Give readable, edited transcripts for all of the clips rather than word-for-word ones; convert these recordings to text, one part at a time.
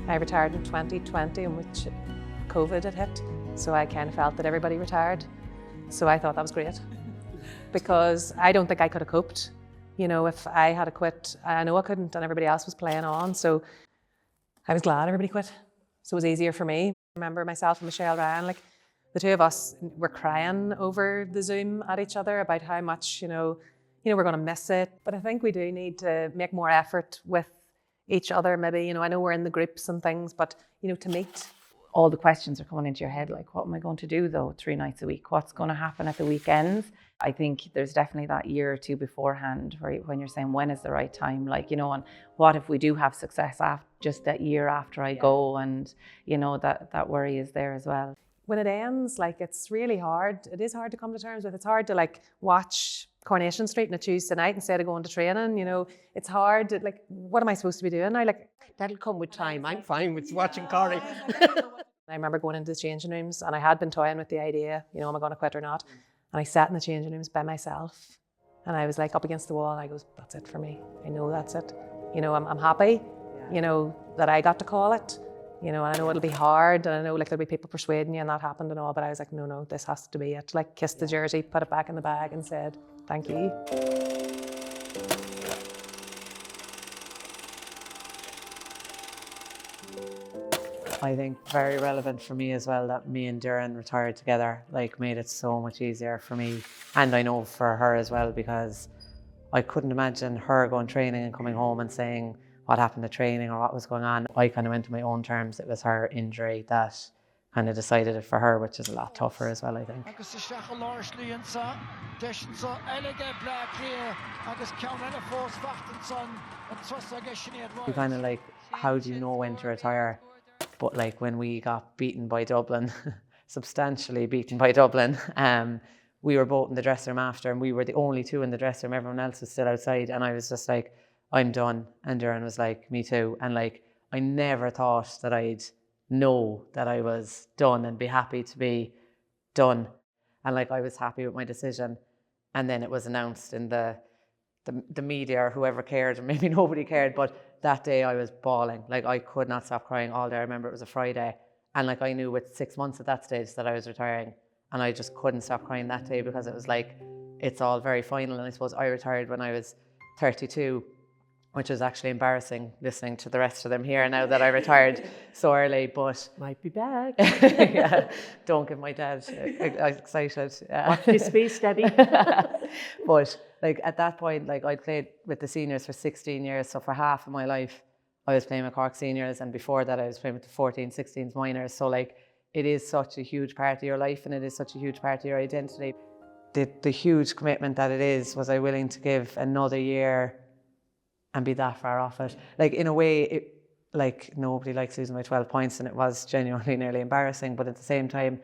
I retired in 2020, in which COVID had hit, so I kind of felt that everybody retired. So I thought that was great, because I don't think I could have coped. You know, if I had to quit, I know I couldn't, and everybody else was playing on, so I was glad everybody quit. So it was easier for me. I remember myself and Michelle Ryan, like the two of us were crying over the Zoom at each other about how much, we're going to miss it. But I think we do need to make more effort with each other, maybe. I know we're in the groups and things, but, to meet. All the questions are coming into your head, like, what am I going to do though 3 nights a week? What's going to happen at the weekends? I think there's definitely that year or two beforehand when you're saying, when is the right time? Like, and what if we do have success after just that year after I go? And, that worry is there as well. When it ends, like, it's really hard. It is hard to come to terms with. It's hard to watch Coronation Street on a Tuesday night instead of going to training. It's hard. What am I supposed to be doing now? That'll come with time. I'm fine with watching Corrie. I remember going into the changing rooms, and I had been toying with the idea, am I going to quit or not? And I sat in the changing rooms by myself, and I was up against the wall, and I goes, that's it for me. I know that's it. I'm happy, that I got to call it. And I know it'll be hard, and I know there'll be people persuading you, and that happened and all, but I was like, no, this has to be it. Kissed the jersey, put it back in the bag and said, thank you. I think very relevant for me as well that me and Doireann retired together, made it so much easier for me. And I know for her as well, because I couldn't imagine her going training and coming home and saying what happened at training or what was going on. I kind of went to my own terms. It was her injury that kind of decided it for her, which is a lot tougher as well, I think. You kind of how do you know when to retire? But when we got beaten by Dublin, substantially beaten by Dublin, we were both in the dressing room after, and we were the only two in the dressing room. Everyone else was still outside, and I was just like, I'm done. And Doireann was like, me too. And I never thought that I'd know that I was done and be happy to be done. And I was happy with my decision. And then it was announced in the media, or whoever cared, or maybe nobody cared, but that day I was bawling. I could not stop crying all day. I remember it was a Friday, and I knew with 6 months at that stage that I was retiring, and I just couldn't stop crying that day, because it was it's all very final. And I suppose I retired when I was 32, which is actually embarrassing listening to the rest of them here now that I retired so early, but... Might be back. Yeah, don't get my dad excited. Watch this space, Debbie. But at that point, I'd played with the seniors for 16 years, so for half of my life I was playing with Cork seniors, and before that I was playing with the 14, 16s minors, so it is such a huge part of your life, and it is such a huge part of your identity. The huge commitment that it is, was I willing to give another year and be that far off it? In a way, nobody likes losing by 12 points, and it was genuinely nearly embarrassing, but at the same time,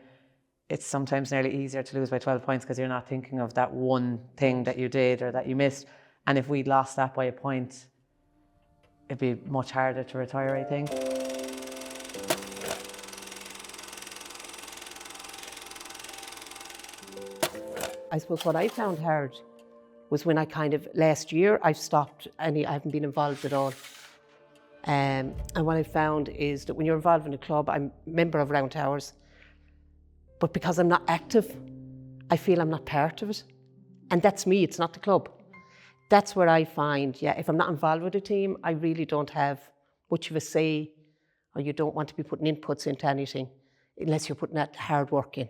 it's sometimes nearly easier to lose by 12 points because you're not thinking of that one thing that you did or that you missed. And if we'd lost that by a point, it'd be much harder to retire, I think. I suppose what I found hard was when I last year, I stopped I haven't been involved at all. And what I found is that when you're involved in a club, I'm a member of Round Towers, but because I'm not active, I feel I'm not part of it. And that's me, it's not the club. That's where I find, if I'm not involved with a team, I really don't have much of a say, or you don't want to be putting inputs into anything unless you're putting that hard work in.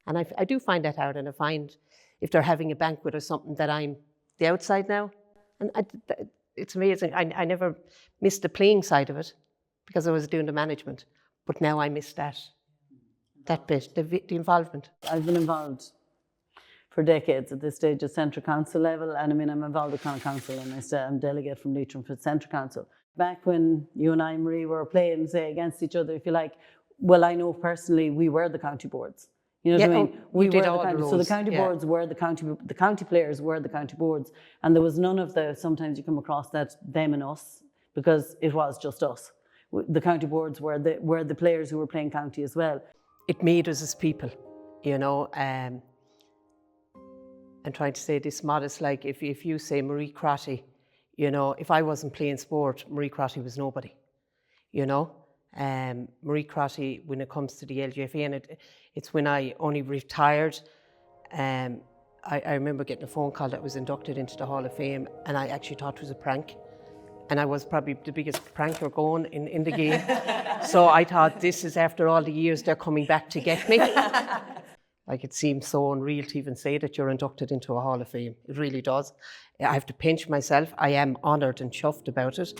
And I do find that hard, and I find if they're having a banquet or something that I'm the outside now. And it's amazing. I never missed the playing side of it because I was doing the management, but now I miss that bit, the involvement. I've been involved for decades at this stage at Central Council level, and I'm involved with Connacht Council, and I'm delegate from Leitrim for Central Council. Back when you and I, Marie, were playing, say, against each other, if you like, well, I know personally we were the county boards. You know what I mean? We were the county, so the county boards were the county players were the county boards, and there was none of the, sometimes you come across that them and us, because it was just us. The county boards were the players who were playing county as well. It made us as people, I'm trying to say this modest, if you say Marie Crotty, if I wasn't playing sport, Marie Crotty was nobody, Marie Crotty, when it comes to the LGFA, and it's when I only retired. I remember getting a phone call that was inducted into the Hall of Fame, and I actually thought it was a prank. And I was probably the biggest pranker going in the game. So I thought, this is after all the years they're coming back to get me. Like, it seems so unreal to even say that you're inducted into a Hall of Fame. It really does. I have to pinch myself. I am honoured and chuffed about it.